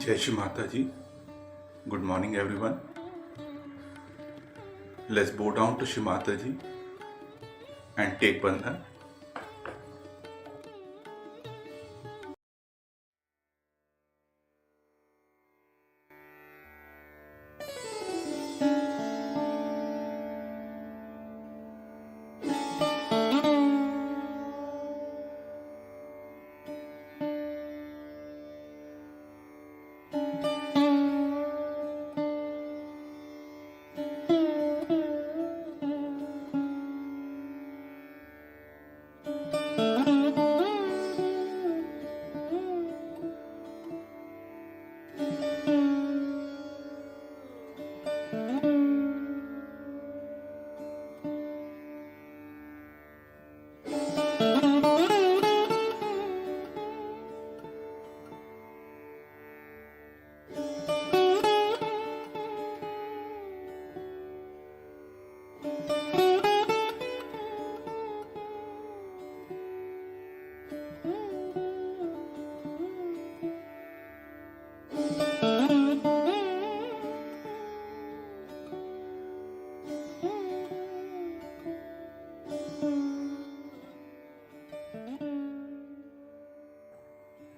Jai Shri Mataji. Good morning, everyone. Let's bow down to Shri Mataji and take bandhan.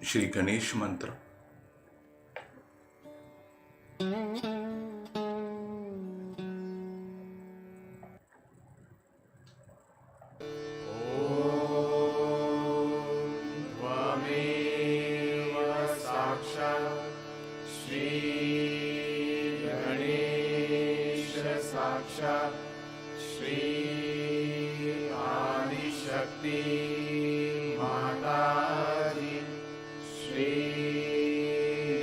Shri Ganesh मंत्र। साक्षात् श्री आदिशक्ति माताजी श्री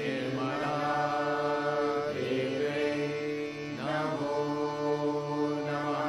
निर्मला देवे नमो नमः।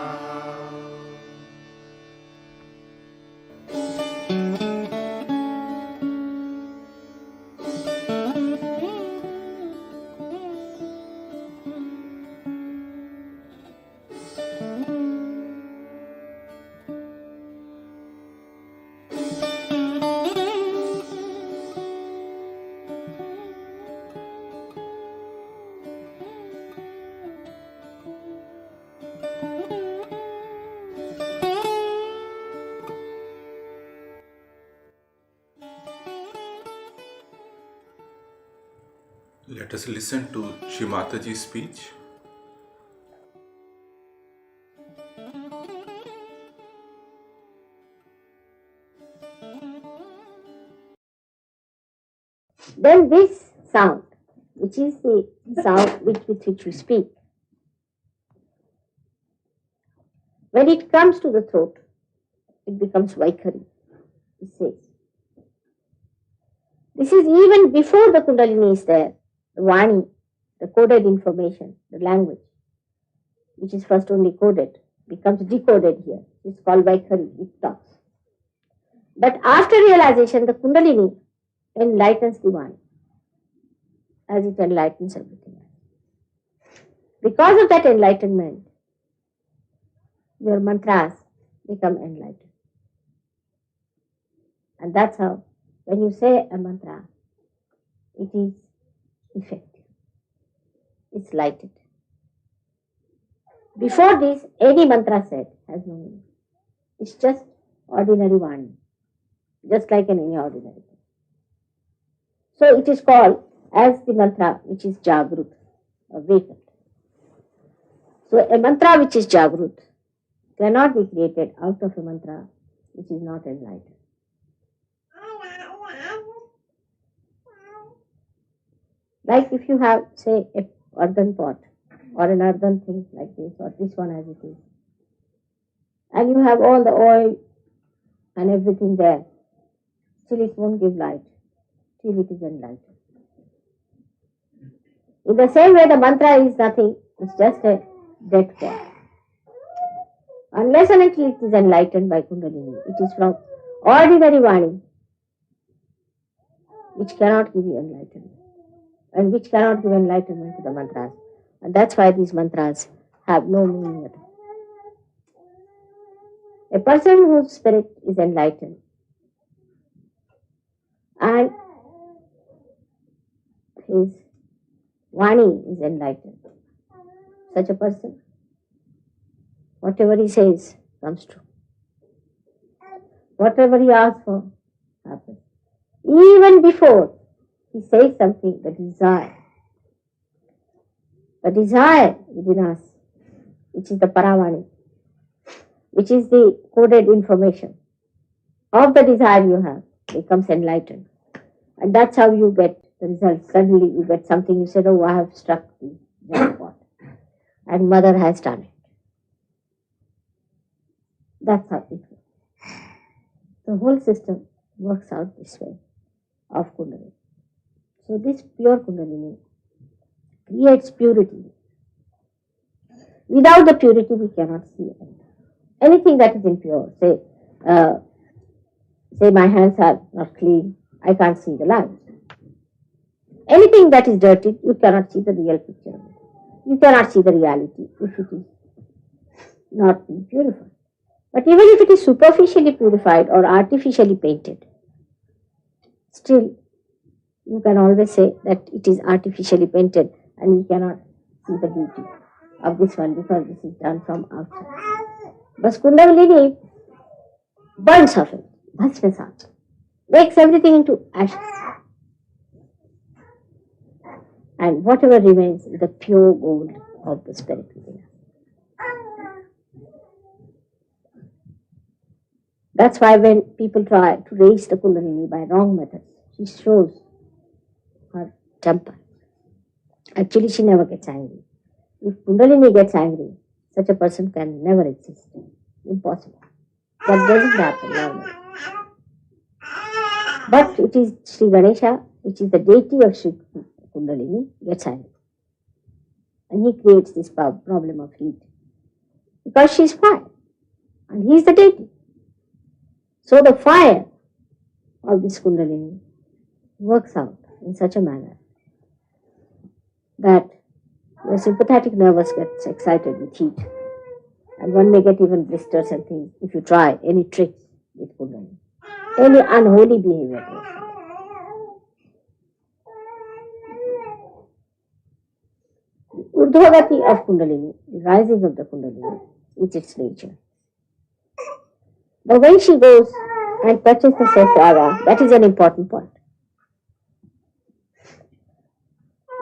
Let us listen to Shri Mataji's speech. Then this sound, which is the sound with which we speak, when it comes to the throat, it becomes Vaikhari, it says. This is even before the Kundalini is there, the Vani, the coded information, the language, which is first only coded, becomes decoded here. It's called Vaikhari, it talks. But after realization, the Kundalini enlightens the Vani, as it enlightens everything else. Because of that enlightenment, your mantras become enlightened. And that's how, when you say a mantra, it is effective. It's lighted. Before this, any mantra said has no meaning. It's just ordinary Vani, just like any ordinary thing. So it is called as the mantra which is Jagrut, awakened. So a mantra which is Jagrut cannot be created out of a mantra which is not enlightened. Like if you have, say, an earthen pot or an earthen thing like this, or this one as it is, and you have all the oil and everything there, still it won't give light till it is enlightened. In the same way, the mantra is nothing, it's just a dead pot. Unless and until it is enlightened by Kundalini, it is from ordinary Vani, which cannot give you enlightenment, and which cannot give enlightenment to the mantras. And that's why these mantras have no meaning at all. A person whose spirit is enlightened and his Vani is enlightened, such a person, whatever he says comes true. Whatever he asks for happens. Even before he says something, the desire within us, which is the Paravani, which is the coded information of the desire you have, becomes enlightened. And that's how you get the result. Suddenly you get something, you said, oh, I have struck the jackpot. And mother has done it. That's how it works. The whole system works out this way of Kundalini. So this pure Kundalini creates purity. Without the purity, we cannot see anything that is impure. Say my hands are not clean, I can't see the light. Anything that is dirty, you cannot see the real picture of it. You cannot see the reality if it is not being purified. But even if it is superficially purified or artificially painted, still you can always say that it is artificially painted and you cannot see the beauty of this one because this is done from outside. But Kundalini burns off it, bhasmasat, makes everything into ashes. And whatever remains is the pure gold of the spirit within us. That's why when people try to raise the Kundalini by wrong methods, she shows her temper. Actually, she never gets angry. If Kundalini gets angry, such a person can never exist. Impossible. That doesn't happen normally. But it is Sri Ganesha, which is the deity of Sri Kundalini, gets angry. And he creates this problem of heat. Because she is fire. And he is the deity. So the fire of this Kundalini works out in such a manner that your sympathetic nervous gets excited with heat. And one may get even blisters and things if you try any tricks with Kundalini. Any unholy behavior. The Urdhvagati of Kundalini, the rising of the Kundalini, is its nature. But when she goes and touches the Sahasrara, that is an important point.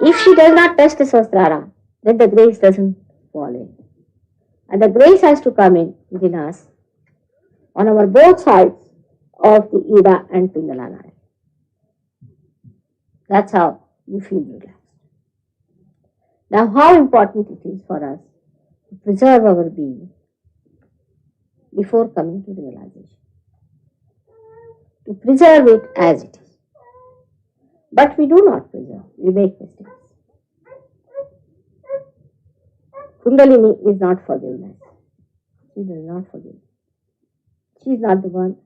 If she does not touch the Sahasrara, then the grace doesn't fall in. And the grace has to come in within us on our both sides of the Ida and Pingala line. That's how you feel relaxed. Now, how important it is for us to preserve our being before coming to realization. To preserve it as it is. But we do not preserve, we make mistakes. Kundalini is not forgiveness. She does not forgive. She is not the one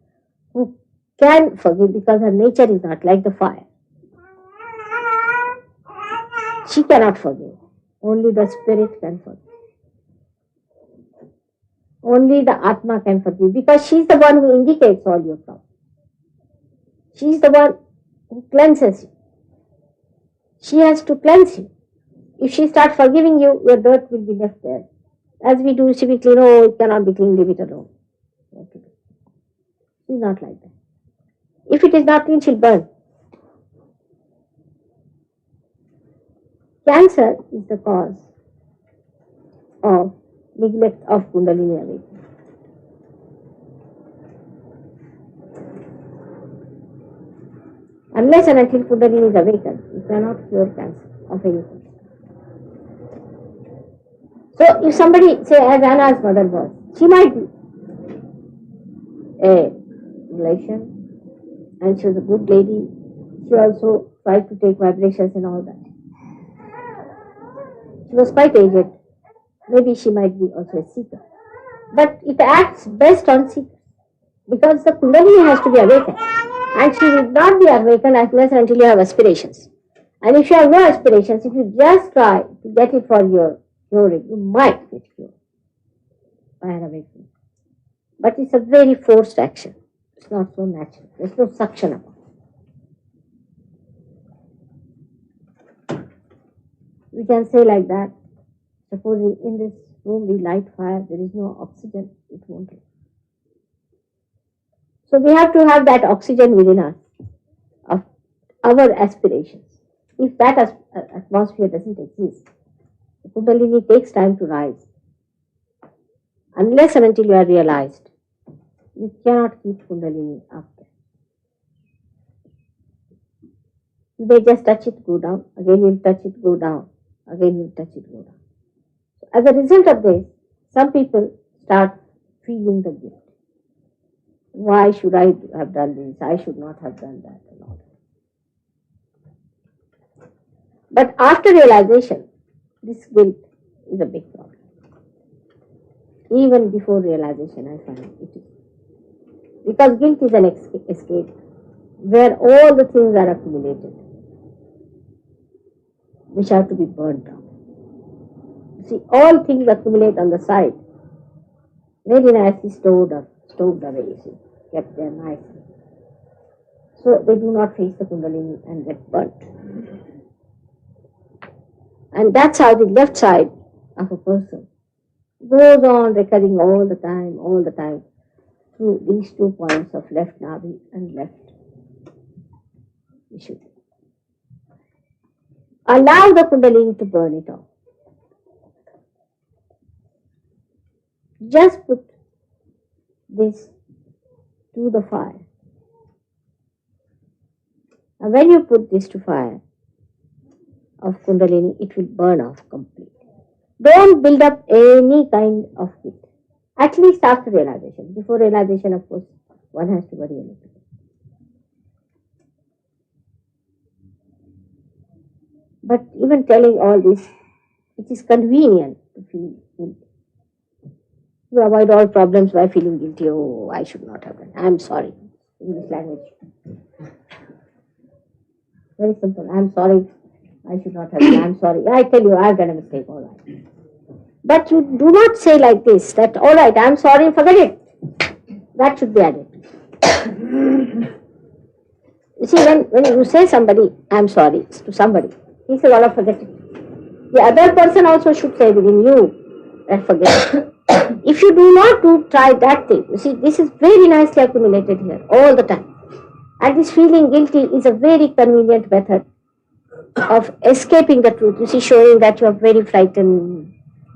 who can forgive because her nature is not like the fire. She cannot forgive. Only the spirit can forgive. Only the Atma can forgive because she is the one who indicates all your problems. She is the one who cleanses you. She has to cleanse you. If she starts forgiving you, your dirt will be left there. As we do civically, no, it cannot be clean, leave it alone. What to do? She is not like that. If it is not clean, she'll burn. Cancer is the cause of neglect of Kundalini awakening. Unless and until Kundalini is awakened, you cannot cure cancer of any kind. So, if somebody, say, as Anna's mother was, she might be a relation, and she was a good lady. She also tried to take vibrations and all that. She was quite aged. Maybe she might be also a seeker. But it acts best on seekers because the Kundalini has to be awakened. And she will not be awakened unless and until you have aspirations. And if you have no aspirations, if you just try to get it for your curing, you might get cured by an awakening. But it's a very forced action. It's not so natural. There's no suction about it. We can say like that. Supposing in this room we light fire, there is no oxygen, it won't light. So we have to have that oxygen within us of our aspirations. If that atmosphere doesn't exist, the Kundalini takes time to rise. Unless and until you are realized, you cannot keep Kundalini up there. You may just touch it, go down. Again you will touch it, go down. Again you will touch it, go down. So as a result of this, some people start feeling the guilt. Why should I have done this? I should not have done that and all. But after realization, this guilt is a big problem. Even before realization, I find it is. Because guilt is an escape where all the things are accumulated, which have to be burnt out. See, all things accumulate on the side very nicely stowed away, you see, kept there nicely. So they do not face the Kundalini and get burnt. And that's how the left side of a person goes on recurring all the time, through these 2 points of left navi and left Vishuddhi. Allow the Kundalini to burn it off. Just put this to the fire. And when you put this to fire of Kundalini, it will burn off completely. Don't build up any kind of heat. At least after realization. Before realization, of course, one has to worry a little bit. But even telling all this, it is convenient to feel guilty. You avoid all problems by feeling guilty. Oh, I should not have done. I am sorry. English language. Very simple. I am sorry. I should not have done. I am sorry. I tell you, I have done a mistake. All right. But you do not say like this, that all right, I am sorry, forget it. That should be added. You see, when you say somebody, I am sorry, to somebody, he says, all forget it. The other person also should say within you that forget it. If you do not try that thing, you see, this is very nicely accumulated here all the time. And this feeling guilty is a very convenient method of escaping the truth. You see, showing that you are very frightened,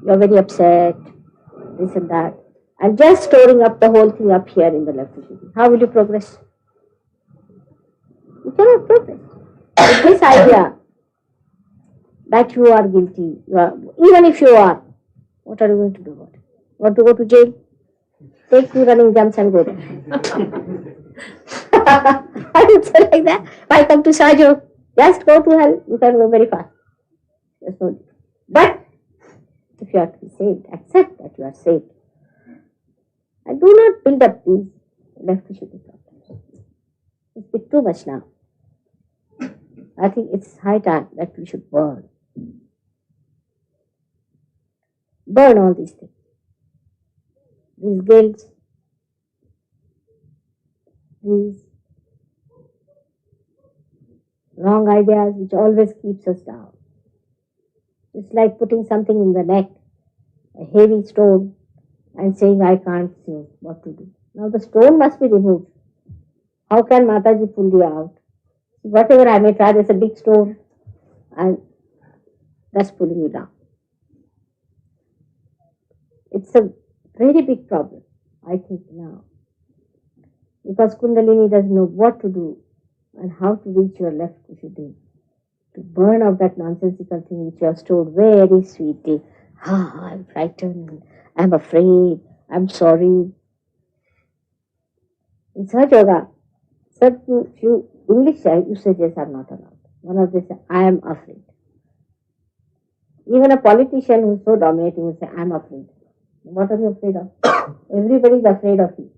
you are very upset, this and that, and just storing up the whole thing up here in the left Vishuddhi. How will you progress? You cannot progress. With this idea that you are guilty, even if you are, what are you going to do about it? Want to go to jail? Take 2 running jumps and go there. I would say like that. Why come to Sajo? Just go to hell. You can go very fast. But if you are to be saved, accept that you are saved. And do not build up these left Vishuddhi problems. It's a bit too much now. I think it's high time that we should burn. Burn all these things. These guilts, these wrong ideas which always keeps us down. It's like putting something in the neck, a heavy stone, and saying, I can't see what to do. Now the stone must be removed. How can Mataji pull you out? Whatever I may try, there's a big stone, and that's pulling you down. It's a very big problem, I think, now. Because Kundalini doesn't know what to do and how to reach your left Vishuddhi. To burn out that nonsensical thing which you have stored very sweetly. I'm frightened, I'm afraid, I'm sorry. In Sahaja Yoga, certain few English usages are not allowed. One of them is, I am afraid. Even a politician who is so dominating will say, I am afraid. What are you afraid of? Everybody is afraid of you.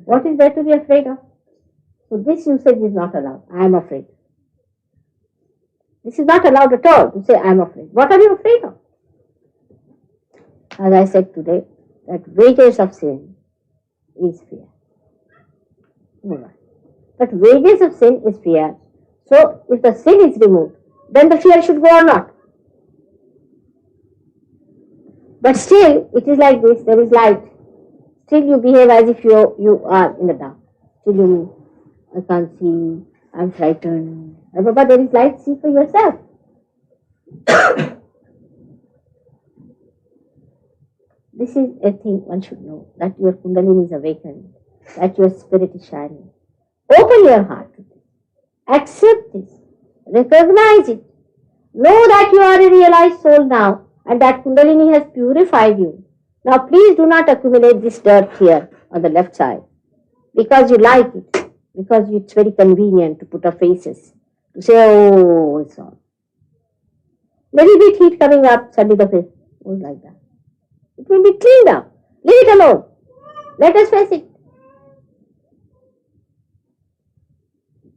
What is there to be afraid of? So this usage is not allowed. I am afraid. This is not allowed at all to say I am afraid. What are you afraid of? As I said today, that wages of sin is fear. But wages of sin is fear. So if the sin is removed, then the fear should go or not. But still, it is like this, there is light. Still you behave as if you are in the dark. Still you mean, I can't see, I'm frightened. But there is light, see for yourself. This is a thing one should know, that your Kundalini is awakened, that your spirit is shining. Open your heart to this. Accept this. Recognize it. Know that you are a realized soul now, and that Kundalini has purified you. Now please do not accumulate this dirt here on the left side, because you like it, because it's very convenient to put up faces, to say, oh, it's all. Little bit heat coming up, suddenly the face goes like that. It will be cleaned up. Leave it alone. Let us face it.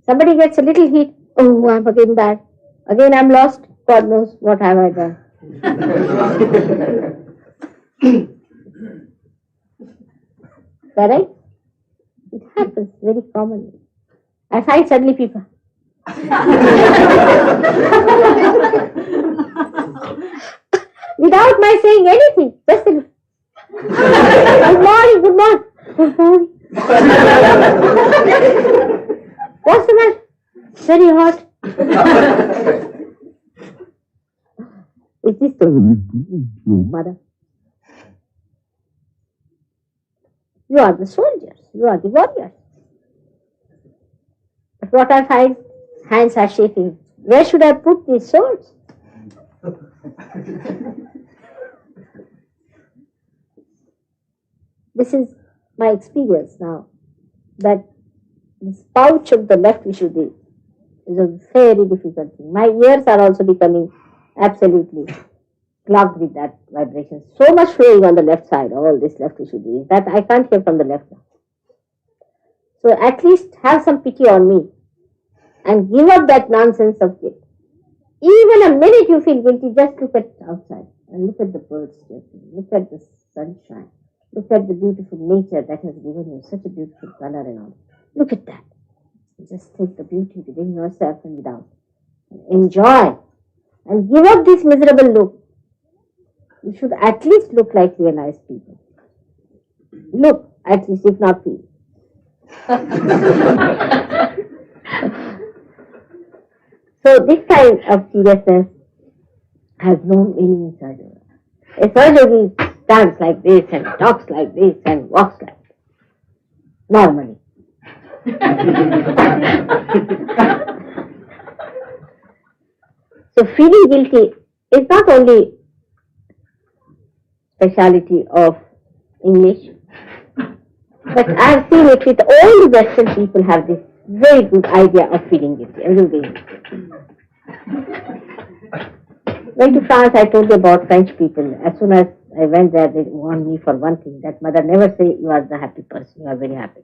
Somebody gets a little heat, oh, I'm again bad. Again I'm lost. God knows what have I done. Correct? It happens very commonly. I find suddenly people. Without my saying anything, just a good morning, good morning, good morning. What's the matter? Very hot. Is this the mother? You are the soldiers, you are the warriors. But what I find, hands are shaking. Where should I put these swords? This is my experience now, that this pouch of the left Vishuddhi is a very difficult thing. My ears are also becoming absolutely clogged with that vibration. So much flowing on the left side, all this left Vishuddhi, that I can't hear from the left now. So at least have some pity on me and give up that nonsense of guilt. Even a minute you feel guilty, just look at outside and look at the birds chirping, look at the sunshine, look at the beautiful nature that has given you such a beautiful color and all. Look at that. Just take the beauty within yourself and without. Enjoy and give up this miserable look. You should at least look like realized people. Look, at least, if not feel. So this kind of seriousness has no meaning in Sahaja. A Sahaja stands like this and talks like this and walks like this. Normally. So feeling guilty is not only speciality of English, but I have seen it with all the Western people have this very good idea of feeling guilty. Everybody. Went to France, I told you about French people. As soon as I went there, they warned me for one thing, that mother never say you are the happy person, you are very happy.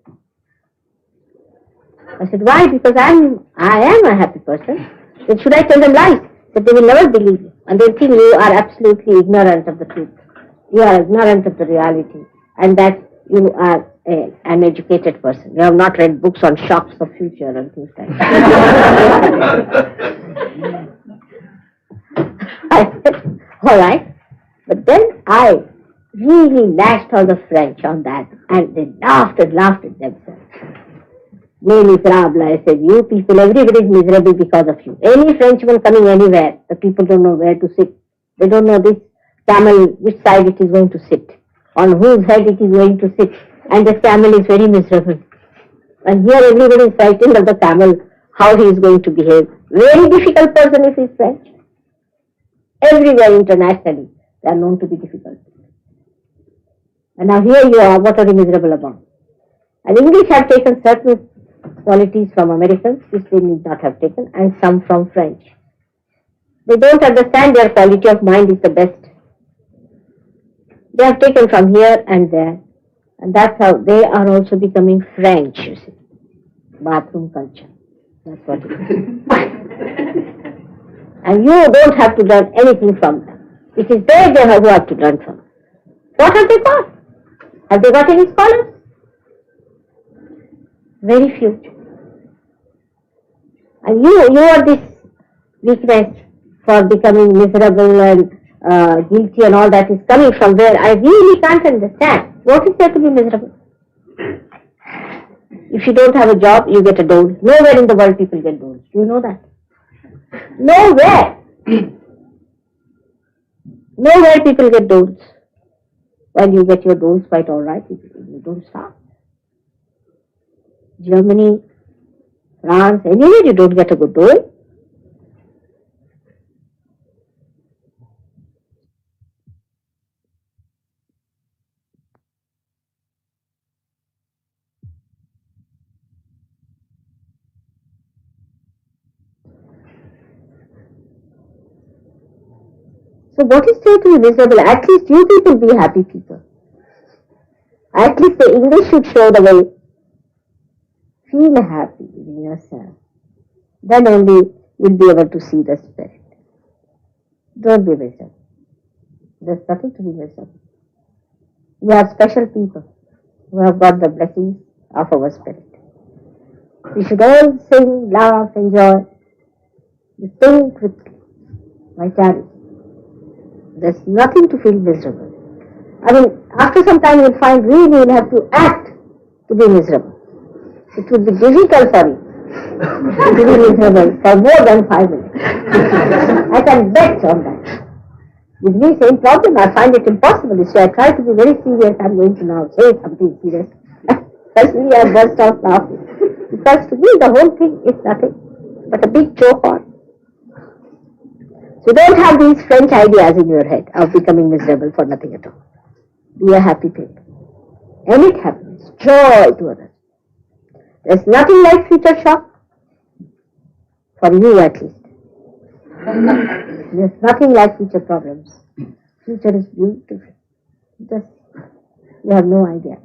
I said, why? Because I am a happy person. Then should I tell them lies? That they will never believe you. And they think you are absolutely ignorant of the truth. You are ignorant of the reality. And that you are an educated person. You have not read books on shocks of future and things like that. I said, all right. But then I really lashed all the French on that. And they laughed at themselves. Mais miserable, I said, you people, everybody is miserable because of you. Any Frenchman coming anywhere, the people don't know where to sit. They don't know this camel, which side it is going to sit, on whose head it is going to sit. And the camel is very miserable. And here everybody is frightened of the camel, how he is going to behave. Very difficult person if he is French. Everywhere internationally, they are known to be difficult. And now here you are, what are you miserable about? And English have taken certain qualities from Americans, which they need not have taken, and some from French. They don't understand their quality of mind is the best. They have taken from here and there, and that's how they are also becoming French, you see. Bathroom culture. That's what it is. And you don't have to learn anything from them. It is they who have to learn from. What have they got? Have they got any scholars? Very few. And you are this weakness for becoming miserable and guilty and all that is coming from where I really can't understand. What is there to be miserable? If you don't have a job, you get a dole. Nowhere in the world people get doles. Do you know that? Nowhere. Nowhere people get doles. When you get your doles quite all right, you don't starve. Germany, France, anywhere you don't get a good dole. So what is there to be miserable? At least you people be happy people. At least the English should show the way. Feel happy in yourself. Then only you'll be able to see the spirit. Don't be miserable. There's nothing to be miserable. You are special people. who have got the blessings of our spirit. We should all sing, laugh, enjoy, think with vitality. There's nothing to feel miserable. I mean, after some time you'll find really you'll have to act to be miserable. It would be difficult for you to be miserable for more than 5 minutes. I can bet on that. With me, same problem. I find it impossible. You see, I try to be very serious. I'm going to now say something serious. Suddenly I burst out laughing. Because to me, the whole thing is nothing but a big joke on. So don't have these French ideas in your head of becoming miserable for nothing at all. Be a happy people. Emit happiness, joy to others. There's nothing like future shock. For you at least. There's nothing like future problems. Future is beautiful. Just, you have no idea.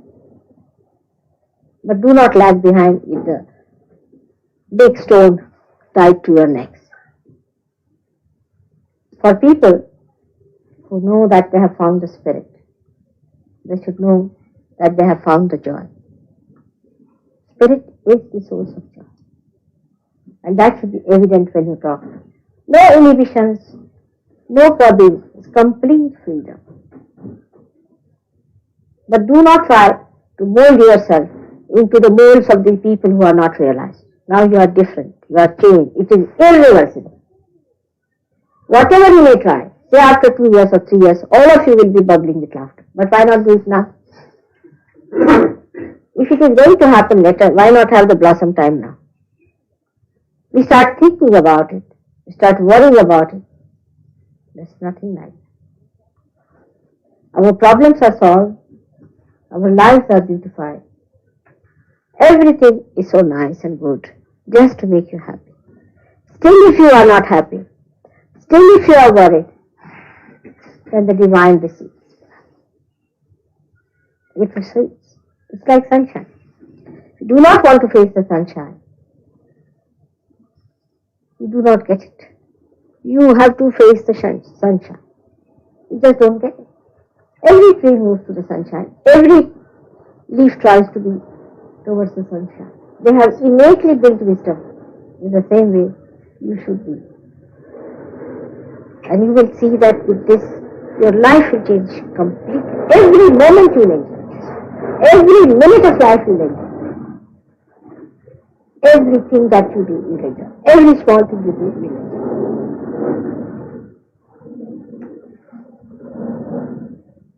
But do not lag behind with the big stone tied to your necks. For people who know that they have found the spirit, they should know that they have found the joy. Spirit is the source of joy. And that should be evident when you talk. No inhibitions, no problems, complete freedom. But do not try to mold yourself into the molds of the people who are not realized. Now you are different, you are changed, it is irreversible. Whatever you may try, say after 2 years or 3 years, all of you will be bubbling with laughter. But why not do it now? If it is going to happen later, why not have the blossom time now? We start thinking about it, we start worrying about it. There's nothing like that. Our problems are solved, our lives are beautified. Everything is so nice and good, just to make you happy. Still if you are not happy, still if you are worried, then the divine receives. It receives. It's like sunshine. If you do not want to face the sunshine, you do not get it. You have to face the sunshine. You just don't get it. Every tree moves to the sunshine. Every leaf tries to be towards the sunshine. They have innately built wisdom. In the same way, you should be. And you will see that with this, your life will change completely. Every moment you will enjoy. Every minute of life you will enjoy. Everything that you do, you will enjoy. Every small thing you do, you will enjoy.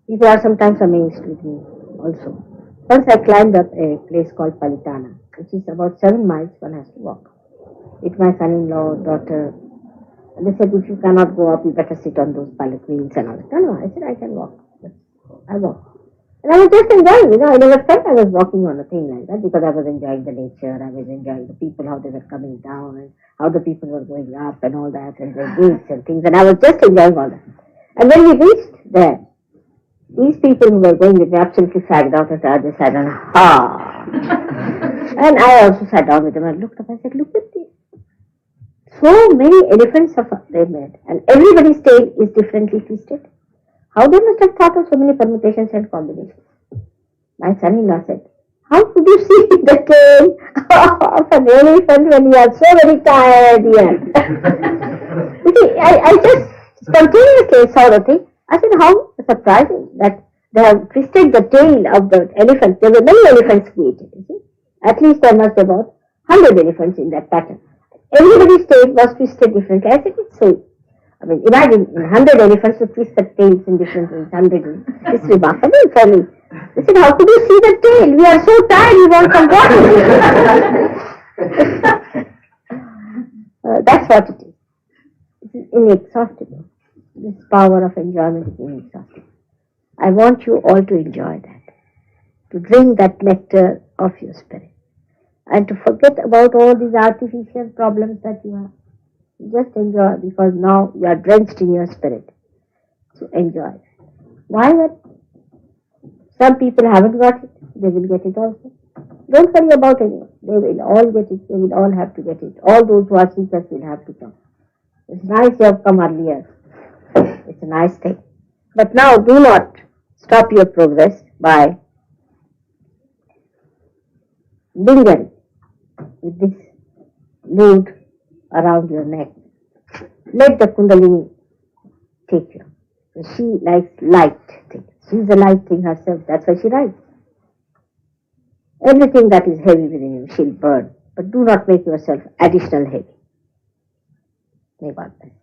People are sometimes amazed with me also. Once I climbed up a place called Palitana, which is about 7 miles one has to walk. With my son-in-law, daughter. And they said, if you cannot go up, you better sit on those palanquins and all that. No, I said, I can walk. I walked. And I was just enjoying, I never felt I was walking on a thing like that because I was enjoying the nature, I was enjoying the people, how they were coming down and how the people were going up and all that and their gates and things. And I was just enjoying all that. And when we reached there, these people who were going with me absolutely fagged out and I just sat down, And I also sat down with them and looked up and said, look at this. So many elephants they made and everybody's tail is differently twisted. How they must have thought of so many permutations and combinations. My son-in-law said, how could you see the tail of an elephant when you are so very tired yet? You see, I just spontaneously saw the thing. I said, how surprising that they have twisted the tail of the elephant. There were many elephants created, you see. At least there must be about 100 elephants in that pattern. Everybody's tail was twisted differently. I said, it's so. Imagine 100 elephants to twist the tails in different ways, 100. It's remarkable for me. I said, how could you see the tail? We are so tired, we want some water. That's what it is. It is inexhaustible. This power of enjoyment is inexhaustible. I want you all to enjoy that, to drink that nectar of your spirit, and to forget about all these artificial problems that you have. Just enjoy, because now you are drenched in your spirit. So enjoy. Why not? Some people haven't got it, they will get it also. Don't worry about anyone. They will all get it, they will all have to get it. All those who are seekers will have to come. It's nice you have come earlier. It's a nice thing. But now do not stop your progress by lingering with this mood around your neck. Let the Kundalini take you. She likes light things. She's a light thing herself. That's why she rides. Everything that is heavy within you, she'll burn. But do not make yourself additional heavy. May God bless.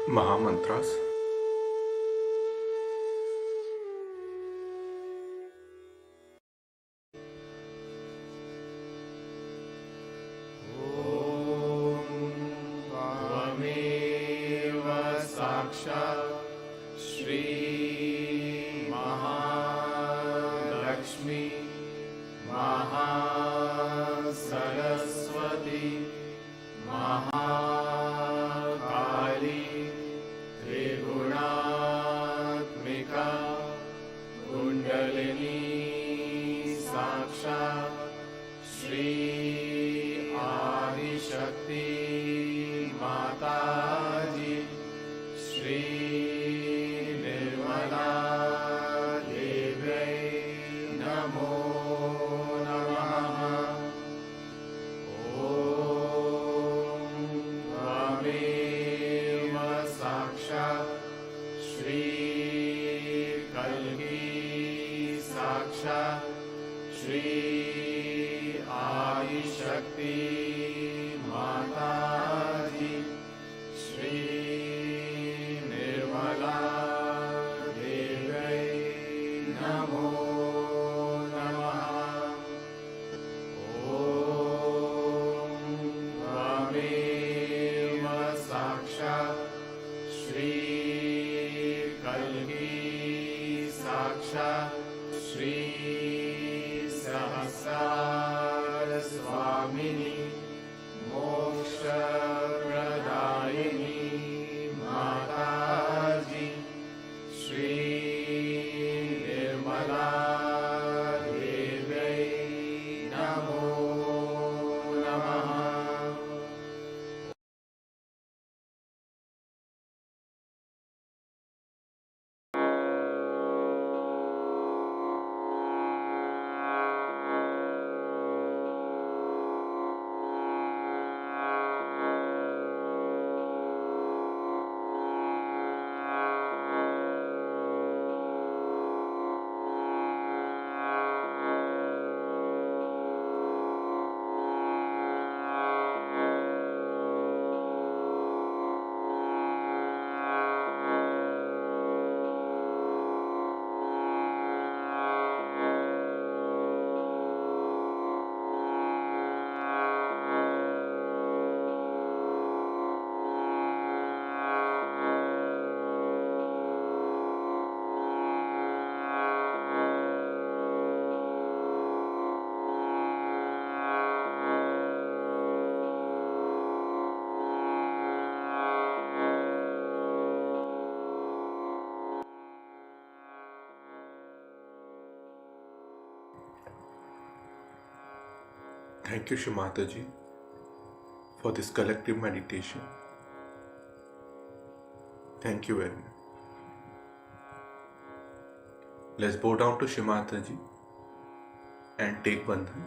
Mahamantras. त्वमेव साक्षात् श्री महालक्ष्मी महासरस्वती महाकाली त्रिगुणात्मिका कुण्डलिनी साक्षात् श्री आदिशक्ति माताजी श्री निर्मला श्री आदिशक्ति माता जी, श्री निर्मला देव्यै नमो नमः। ॐ त्वमेव साक्षात् श्री कल्की साक्षात् श्री सहस्रार स्वामिनी मोक्षप्रदायिनी माता जी, श्री निर्मला देव्यै नमो नमः। Thank you, Shri Mataji, for this collective meditation. Thank you very much. Let's bow down to Shri Mataji and take Bandhan.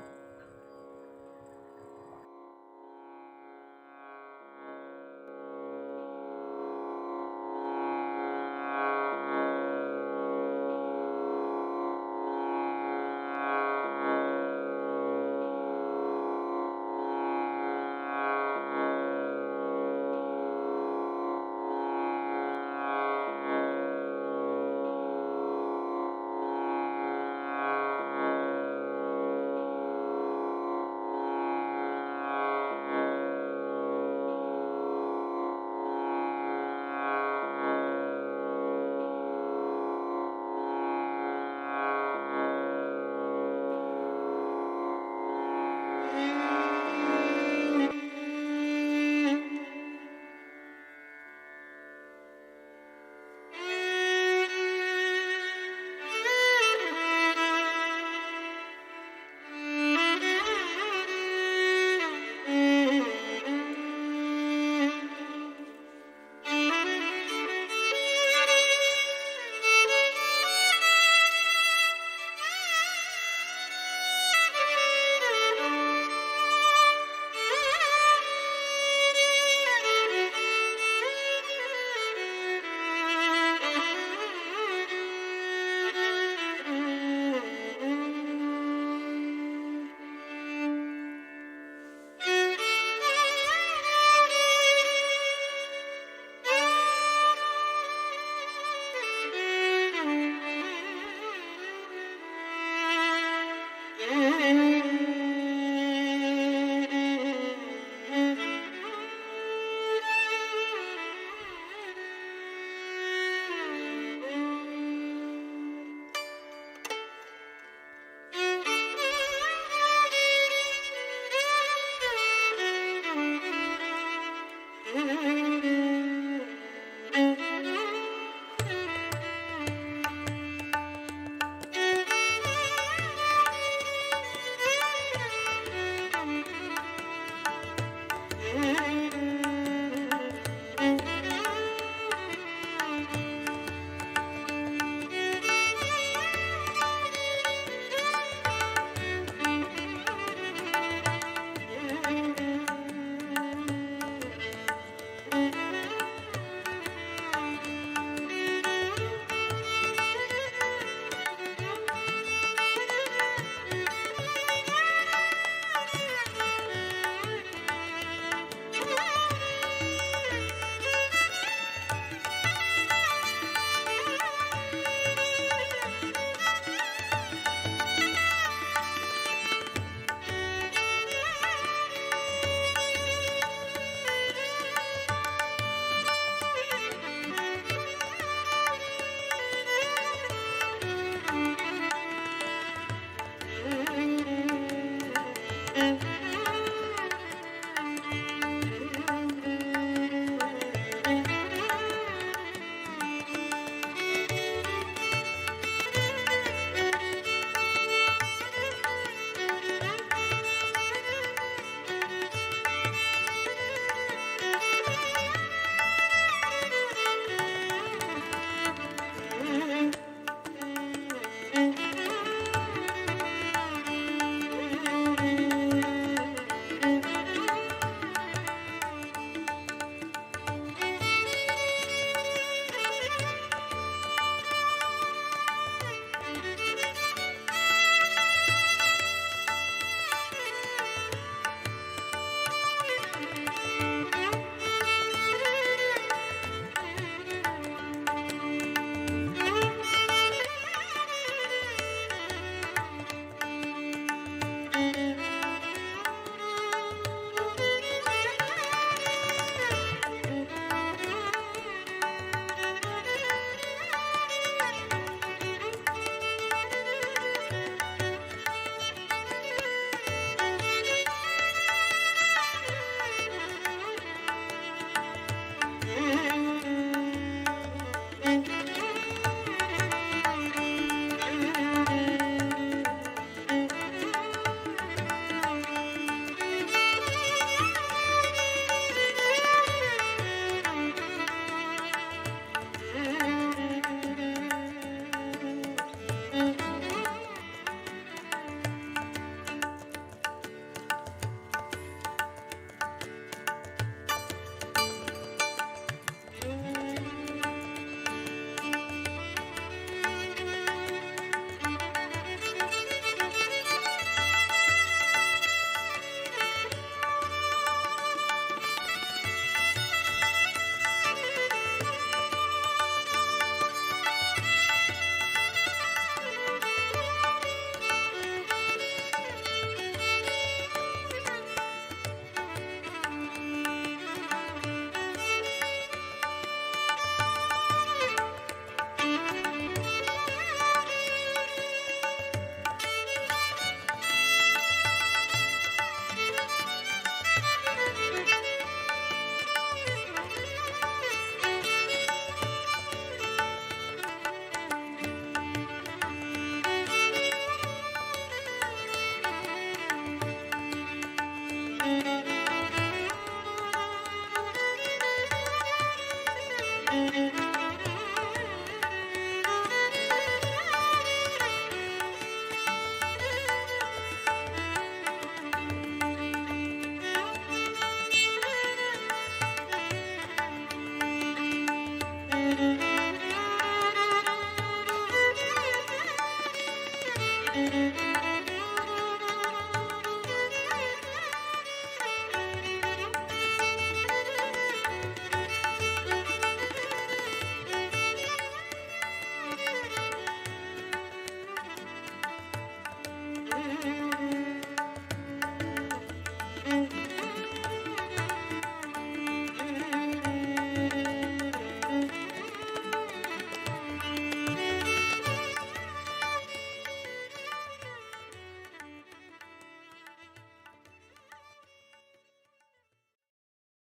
Thank you.